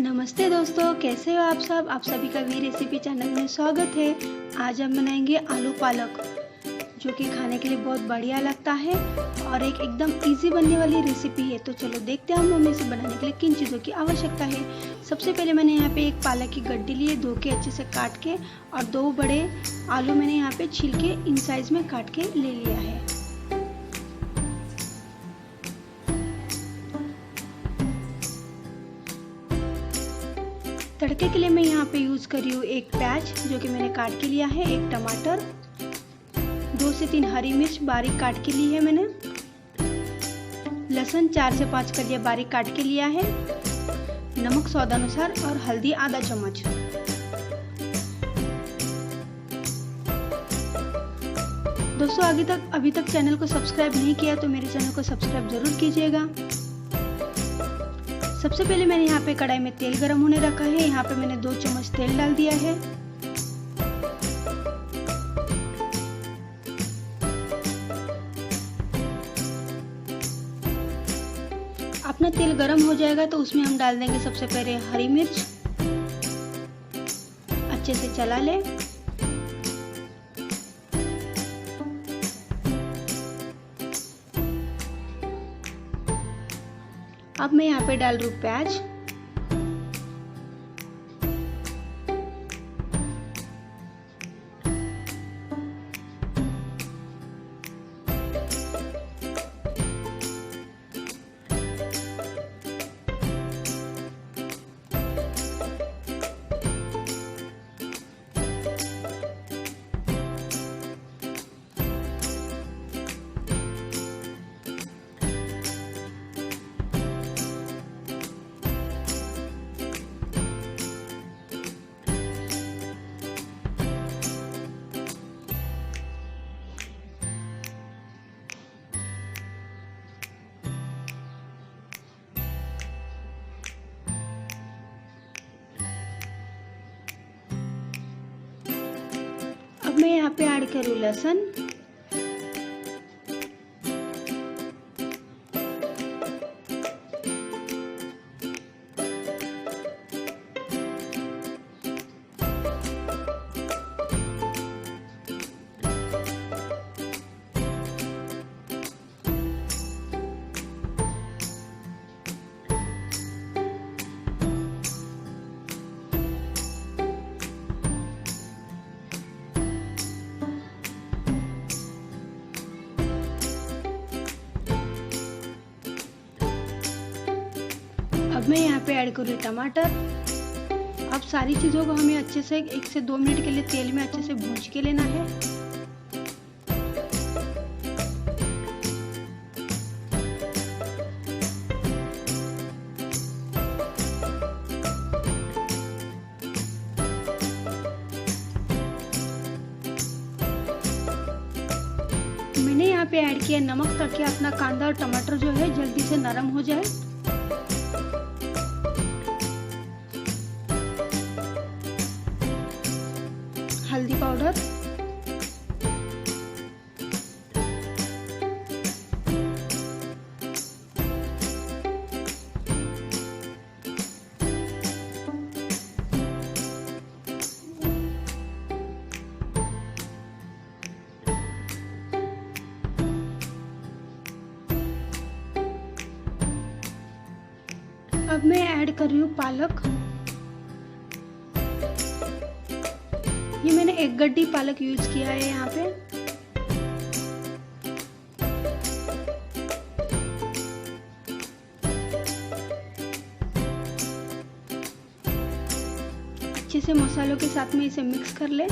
नमस्ते दोस्तों, कैसे हो आप सब। आप सभी का वी रेसिपी चैनल में स्वागत है। आज हम बनाएंगे आलू पालक, जो कि खाने के लिए बहुत बढ़िया लगता है और एक एकदम इजी बनने वाली रेसिपी है। तो चलो देखते हैं हम हमें इसे बनाने के लिए किन चीज़ों की आवश्यकता है। सबसे पहले मैंने यहाँ पे एक पालक की गड्डी ली है, धो के अच्छे से काट के, और 2 बड़े आलू मैंने यहाँ पे छील के इन साइज में काट के ले लिया है। तड़के के लिए मैं यहाँ पे यूज़ कर रही हूँ एक प्याज, जो कि मैंने काट के लिया है, एक टमाटर, 2 से 3 हरी मिर्च बारीक काट के ली है मैंने, लहसुन 4 से 5 कलियाँ बारीक काट के लिया है, नमक स्वादानुसार और हल्दी आधा चम्मच। दोस्तों अभी तक चैनल को सब्सक्राइब नहीं किया तो मेरे चैनल को सब्सक्राइब जरूर कीजिएगा। सबसे पहले मैंने यहाँ पे कढ़ाई में तेल गरम होने रखा है। यहाँ पे मैंने 2 चम्मच तेल डाल दिया है। अपना तेल गरम हो जाएगा तो उसमें हम डाल देंगे सबसे पहले हरी मिर्च, अच्छे से चला ले। अब मैं यहाँ पे डाल रही हूँ प्याज, अब मैं यहाँ पे ऐड करूँ लहसुन, अब मैं यहाँ पे ऐड करूँ टमाटर। अब सारी चीज़ों को हमें अच्छे से 1 से 2 मिनट के लिए तेल में अच्छे से भूंज के लेना है। मैंने यहाँ पे ऐड किया नमक, ताकि अपना कांदा और टमाटर जो है जल्दी से नरम हो जाए। हल्दी पाउडर, अब मैं ऐड कर रही हूँ पालक। ये मैंने 1 गड्डी पालक यूज किया है यहाँ पे। अच्छे से मसालों के साथ में इसे मिक्स कर ले।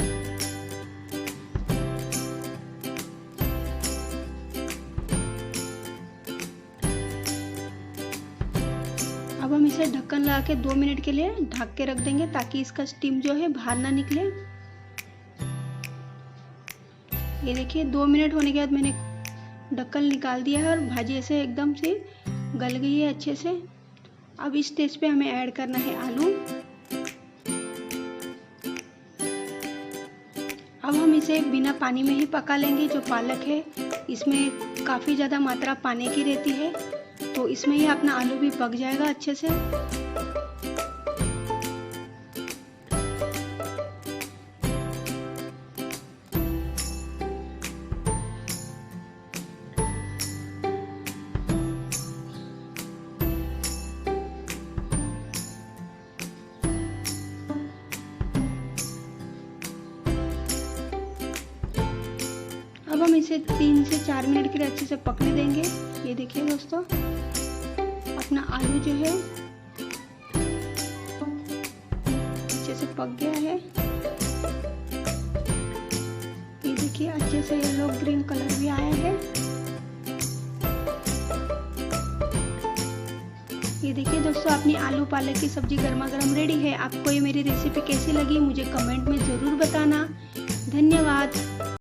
अब हम इसे ढक्कन लगा के 2 मिनट के लिए ढक के रख देंगे, ताकि इसका स्टीम जो है बाहर ना निकले। ये देखिए 2 मिनट होने के बाद मैंने ढक्कन निकाल दिया है और भाजी ऐसे एकदम से गल गई है अच्छे से। अब इस स्टेज पे हमें ऐड करना है आलू। अब हम इसे बिना पानी में ही पका लेंगे। जो पालक है इसमें काफ़ी ज़्यादा मात्रा पानी की रहती है, तो इसमें ही अपना आलू भी पक जाएगा अच्छे से। अब हम इसे 3 से 4 मिनट के लिए अच्छे से पकने देंगे। ये देखिए दोस्तों, अपना आलू जो है अच्छे से पक गया है। ये देखिए अच्छे से येलो ग्रीन कलर भी आया है। ये देखिए दोस्तों, अपनी आलू पालक की सब्जी गर्मा गर्म रेडी है। आपको ये मेरी रेसिपी कैसी लगी मुझे कमेंट में ज़रूर बताना। धन्यवाद।